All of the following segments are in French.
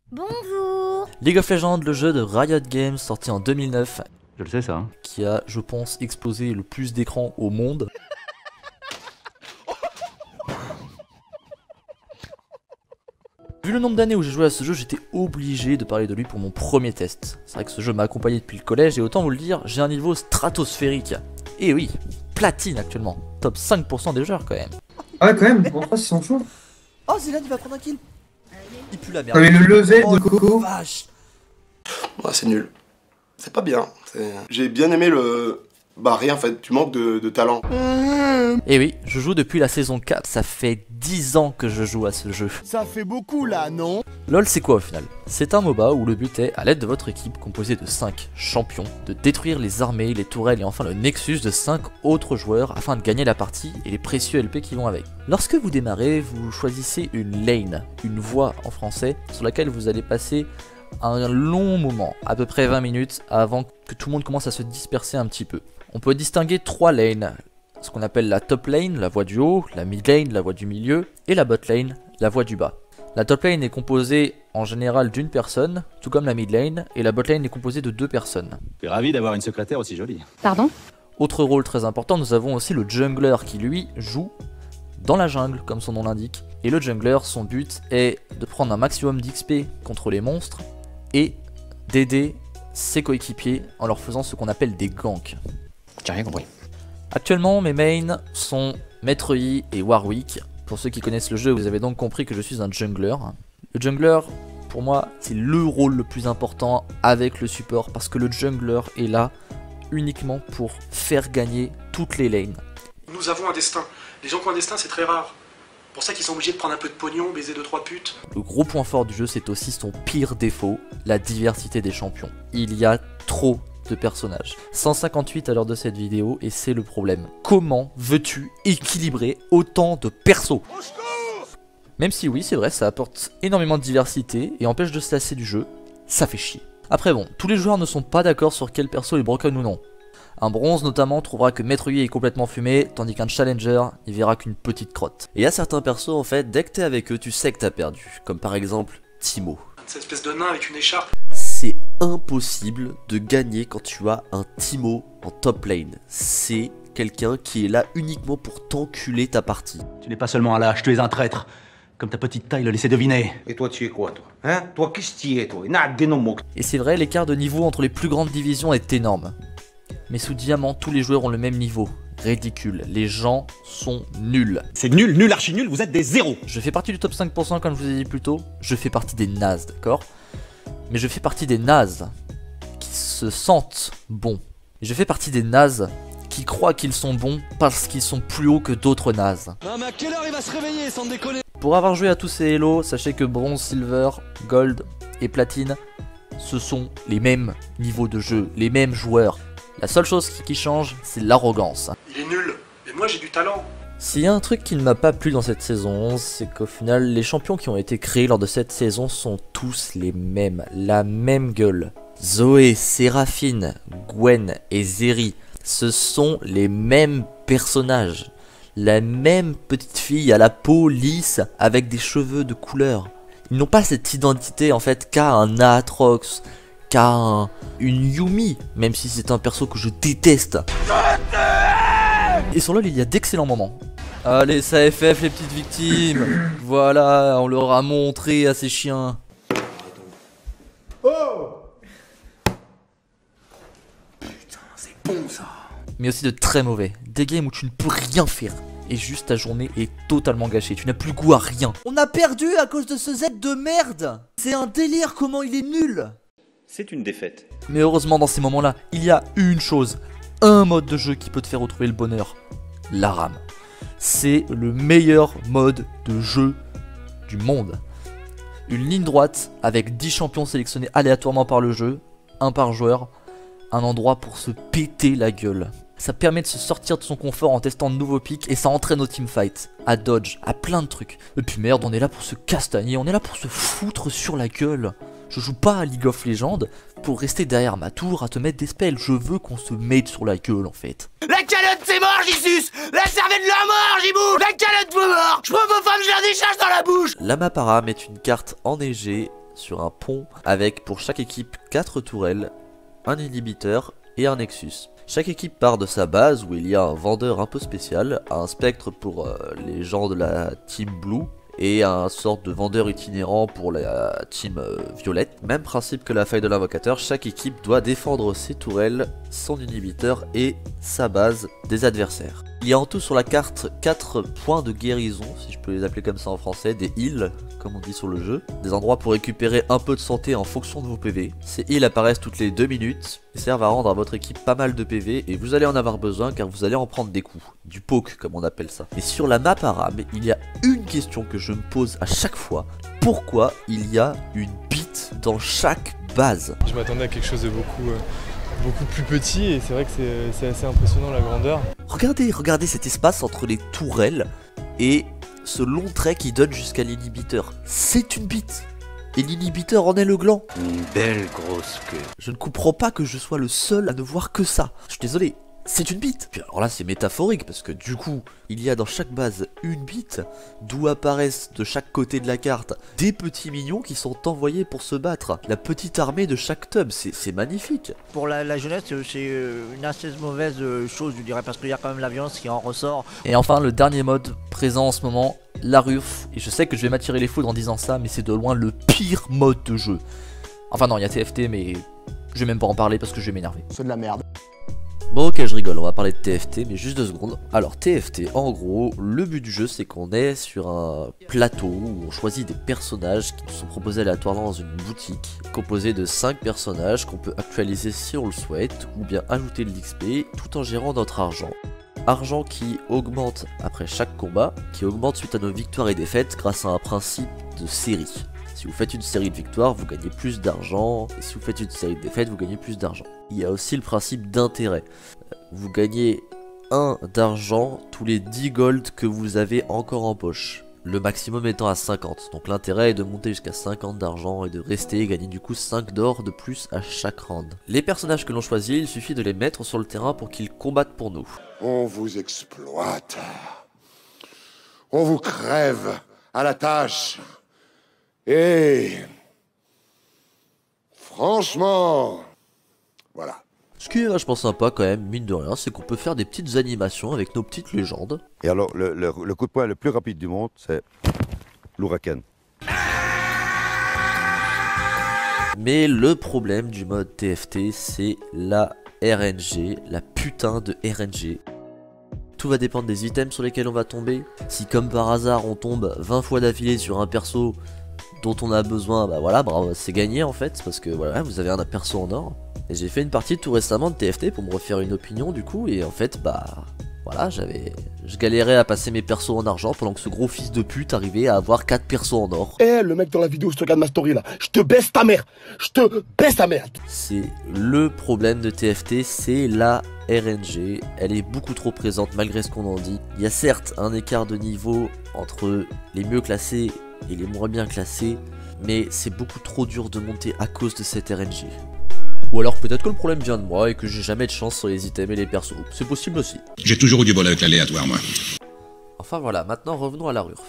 Bonjour. League of Legends, le jeu de Riot Games sorti en 2009, Je le sais ça. Hein. qui a, je pense, explosé le plus d'écrans au monde. Vu le nombre d'années où j'ai joué à ce jeu, j'étais obligé de parler de lui pour mon premier test. C'est vrai que ce jeu m'a accompagné depuis le collège et autant vous le dire, j'ai un niveau stratosphérique. Et oui, platine actuellement, top 5% des joueurs quand même. Ah ouais, quand même, en face ils sont chauds. Oh, Zélan il va prendre un kill. Il pue la merde. Ah mais le level Oh, de Coco. vache. Ouais, c'est nul. C'est pas bien. J'ai bien aimé le... Bah rien en fait, tu manques de talent. Et oui, je joue depuis la saison 4, ça fait 10 ans que je joue à ce jeu. Ça fait beaucoup là, non? LoL c'est quoi au final? C'est un MOBA où le but est, à l'aide de votre équipe composée de 5 champions, de détruire les armées, les tourelles et enfin le nexus de 5 autres joueurs afin de gagner la partie et les précieux LP qui vont avec. Lorsque vous démarrez, vous choisissez une lane, une voie en français, sur laquelle vous allez passer un long moment, à peu près 20 minutes, avant que tout le monde commence à se disperser un petit peu. On peut distinguer 3 lanes, ce qu'on appelle la top lane, la voie du haut, la mid lane, la voie du milieu, et la bot lane, la voie du bas. La top lane est composée en général d'une personne, tout comme la mid lane, et la bot lane est composée de 2 personnes. Je suis ravi d'avoir une secrétaire aussi jolie. Pardon? Autre rôle très important, nous avons aussi le jungler qui lui joue dans la jungle, comme son nom l'indique. Et le jungler, son but est de prendre un maximum d'XP contre les monstres et d'aider ses coéquipiers en leur faisant ce qu'on appelle des ganks. J'ai rien compris. Actuellement, mes mains sont Maître Yi et Warwick. Pour ceux qui connaissent le jeu, vous avez donc compris que je suis un jungler. Le jungler, pour moi, c'est le rôle le plus important avec le support parce que le jungler est là uniquement pour faire gagner toutes les lanes. Nous avons un destin. Les gens qui ont un destin, c'est très rare. Pour ça qu'ils sont obligés de prendre un peu de pognon, baiser 2-3 putes. Le gros point fort du jeu, c'est aussi son pire défaut, la diversité des champions. Il y a trop de personnages. 158 à l'heure de cette vidéo et c'est le problème. Comment veux-tu équilibrer autant de persos? Même si oui, c'est vrai, ça apporte énormément de diversité et empêche de se lasser du jeu, ça fait chier. Après bon, tous les joueurs ne sont pas d'accord sur quel perso est broken ou non. Un bronze notamment trouvera que Maître Yi est complètement fumé, tandis qu'un challenger, il verra qu'une petite crotte. Et il y a certains persos en fait, dès que t'es avec eux, tu sais que t'as perdu. Comme par exemple Teemo. Cette espèce de nain avec une écharpe. C'est impossible de gagner quand tu as un Teemo en top lane. C'est quelqu'un qui est là uniquement pour t'enculer ta partie. Tu n'es pas seulement un lâche, tu es un traître. Comme ta petite taille le laissait deviner. Et toi, tu es quoi, toi? Hein? Toi, qu'est-ce que tu es, toi? N'a des noms. Et c'est vrai, l'écart de niveau entre les plus grandes divisions est énorme. Mais sous Diamant, tous les joueurs ont le même niveau. Ridicule, les gens sont nuls. C'est nul, nul, archi nul, vous êtes des zéros. Je fais partie du top 5% comme je vous ai dit plus tôt. Je fais partie des nazes, d'accord? Mais je fais partie des nazes qui se sentent bons. Et je fais partie des nazes qui croient qu'ils sont bons parce qu'ils sont plus hauts que d'autres nazes. Non, mais à quelle heure il va se réveiller sans déconner? Pour avoir joué à tous ces Hello, sachez que bronze, silver, gold et platine, ce sont les mêmes niveaux de jeu, les mêmes joueurs. La seule chose qui change, c'est l'arrogance. Il est nul. Mais moi, j'ai du talent. S'il y a un truc qui ne m'a pas plu dans cette saison 11, c'est qu'au final, les champions qui ont été créés lors de cette saison sont tous les mêmes, la même gueule. Zoé, Séraphine, Gwen et Zeri, ce sont les mêmes personnages. La même petite fille à la peau lisse avec des cheveux de couleur. Ils n'ont pas cette identité en fait qu'a un Aatrox, qu'a une Yumi, même si c'est un perso que je déteste. Et sur LoL, il y a d'excellents moments. Allez, ça FF les petites victimes. Voilà, on leur a montré à ces chiens. Putain, c'est bon ça. Mais aussi de très mauvais. Des games où tu ne peux rien faire. Et juste ta journée est totalement gâchée. Tu n'as plus goût à rien. On a perdu à cause de ce Z de merde. C'est un délire comment il est nul. C'est une défaite. Mais heureusement dans ces moments-là, il y a une chose, un mode de jeu qui peut te faire retrouver le bonheur, la rame. C'est le meilleur mode de jeu du monde. Une ligne droite avec 10 champions sélectionnés aléatoirement par le jeu, un par joueur, un endroit pour se péter la gueule. Ça permet de se sortir de son confort en testant de nouveaux pics et ça entraîne au teamfight, à dodge, à plein de trucs. Et puis merde, on est là pour se castagner, on est là pour se foutre sur la gueule. Je joue pas à League of Legends pour rester derrière ma tour à te mettre des spells. Je veux qu'on se mette sur la gueule en fait. La calotte, c'est mort, j'y suce! La cervelle de la mort, j'y bouffe! La calotte, vous mort! Je prends vos femmes, je leur décharge dans la bouche! La map Aram est une carte enneigée sur un pont avec pour chaque équipe 4 tourelles, un inhibiteur et un Nexus. Chaque équipe part de sa base où il y a un vendeur un peu spécial, un spectre pour les gens de la team Blue et un sorte de vendeur itinérant pour la team violette. Même principe que la faille de l'invocateur, chaque équipe doit défendre ses tourelles, son inhibiteur et sa base des adversaires. Il y a en tout sur la carte 4 points de guérison, si je peux les appeler comme ça en français, des heals, comme on dit sur le jeu. Des endroits pour récupérer un peu de santé en fonction de vos PV. Ces heals apparaissent toutes les 2 minutes et servent à rendre à votre équipe pas mal de PV et vous allez en avoir besoin car vous allez en prendre des coups. Du poke comme on appelle ça. Et sur la map arabe, il y a une question que je me pose à chaque fois. Pourquoi il y a une bite dans chaque base? Je m'attendais à quelque chose de beaucoup plus petit et c'est vrai que c'est assez impressionnant la grandeur. Regardez cet espace entre les tourelles et ce long trait qui donne jusqu'à l'inhibiteur. C'est une bite. Et l'inhibiteur en est le gland. Une belle grosse queue. Je ne comprends pas que je sois le seul à ne voir que ça. Je suis désolé. C'est une bite. Puis alors là c'est métaphorique parce que du coup il y a dans chaque base une bite d'où apparaissent de chaque côté de la carte des petits mignons qui sont envoyés pour se battre. La petite armée de chaque tub, c'est magnifique. Pour la jeunesse c'est une assez mauvaise chose je dirais parce qu'il y a quand même la violence qui en ressort. Et enfin le dernier mode présent en ce moment, la RUF. Et je sais que je vais m'attirer les foudres en disant ça mais c'est de loin le pire mode de jeu. Enfin non il y a TFT mais je vais même pas en parler parce que je vais m'énerver. C'est de la merde. Bon ok je rigole, on va parler de TFT mais juste 2 secondes. Alors TFT en gros, le but du jeu c'est qu'on est sur un plateau où on choisit des personnages qui nous sont proposés aléatoirement dans une boutique composée de 5 personnages qu'on peut actualiser si on le souhaite ou bien ajouter de l'XP tout en gérant notre argent. Argent qui augmente après chaque combat, qui augmente suite à nos victoires et défaites grâce à un principe de série. Si vous faites une série de victoires, vous gagnez plus d'argent, et si vous faites une série de défaites, vous gagnez plus d'argent. Il y a aussi le principe d'intérêt. Vous gagnez 1 d'argent tous les 10 gold que vous avez encore en poche. Le maximum étant à 50. Donc l'intérêt est de monter jusqu'à 50 d'argent et de rester et gagner du coup 5 d'or de plus à chaque round. Les personnages que l'on choisit, il suffit de les mettre sur le terrain pour qu'ils combattent pour nous. On vous exploite. On vous crève à la tâche. Et franchement, voilà. Ce qui est vachement sympa quand même, mine de rien, c'est qu'on peut faire des petites animations avec nos petites légendes. Et alors, le coup de poing le plus rapide du monde, c'est l'Huracan. Mais le problème du mode TFT, c'est la RNG, la putain de RNG. Tout va dépendre des items sur lesquels on va tomber. Si comme par hasard on tombe 20 fois d'affilée sur un perso dont on a besoin, bah voilà, bravo, c'est gagné en fait, parce que voilà, vous avez un perso en or. Et j'ai fait une partie tout récemment de TFT pour me refaire une opinion du coup, et en fait, bah voilà, je galérais à passer mes persos en argent pendant que ce gros fils de pute arrivait à avoir 4 persos en or. Eh, le mec dans la vidéo, je te regarde ma story là, je te baisse ta mère, je te baisse ta mère. C'est le problème de TFT, c'est la RNG, elle est beaucoup trop présente malgré ce qu'on en dit. Il y a certes un écart de niveau entre les mieux classés et les moins bien classés, mais c'est beaucoup trop dur de monter à cause de cette RNG. Ou alors peut-être que le problème vient de moi et que j'ai jamais de chance sur les items et les persos, c'est possible aussi. J'ai toujours eu du bol avec l'aléatoire moi. Enfin voilà, maintenant revenons à la RURF.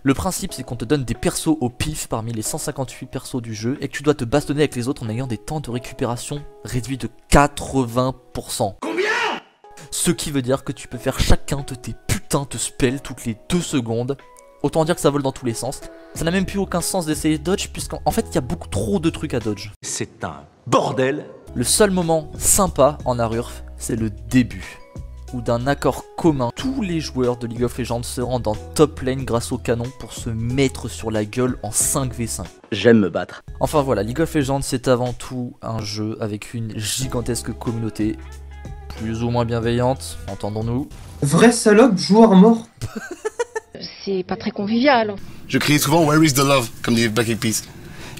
Le principe c'est qu'on te donne des persos au pif parmi les 158 persos du jeu et que tu dois te bastonner avec les autres en ayant des temps de récupération réduits de 80%. Combien? Ce qui veut dire que tu peux faire chacun de tes putains de spells toutes les 2 secondes. Autant dire que ça vole dans tous les sens. Ça n'a même plus aucun sens d'essayer de dodge puisqu'en fait il y a beaucoup trop de trucs à dodge. C'est un bordel. Le seul moment sympa en ARURF, c'est le début. Où d'un accord commun, tous les joueurs de League of Legends se rendent en top lane grâce au canon pour se mettre sur la gueule en 5v5. J'aime me battre. Enfin voilà, League of Legends c'est avant tout un jeu avec une gigantesque communauté, plus ou moins bienveillante, entendons-nous. Vrai salope, joueur mort. C'est pas très convivial. Je crie souvent Where is the love, comme dit Black Eyed Peas.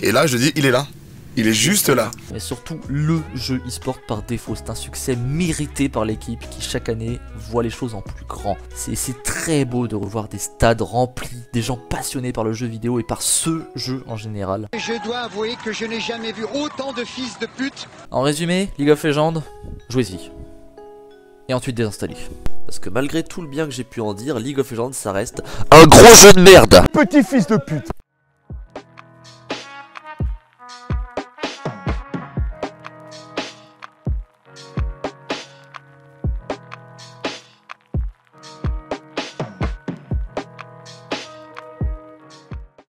Et là je dis il est là. Il est juste là. Mais surtout le jeu e-sport par défaut, c'est un succès mérité par l'équipe qui chaque année voit les choses en plus grand. C'est très beau de revoir des stades remplis, des gens passionnés par le jeu vidéo et par ce jeu en général. Je dois avouer que je n'ai jamais vu autant de fils de pute. En résumé, League of Legends, jouez-y. Et ensuite désinstallez. Parce que malgré tout le bien que j'ai pu en dire, League of Legends ça reste un gros jeu de merde. Petit fils de pute.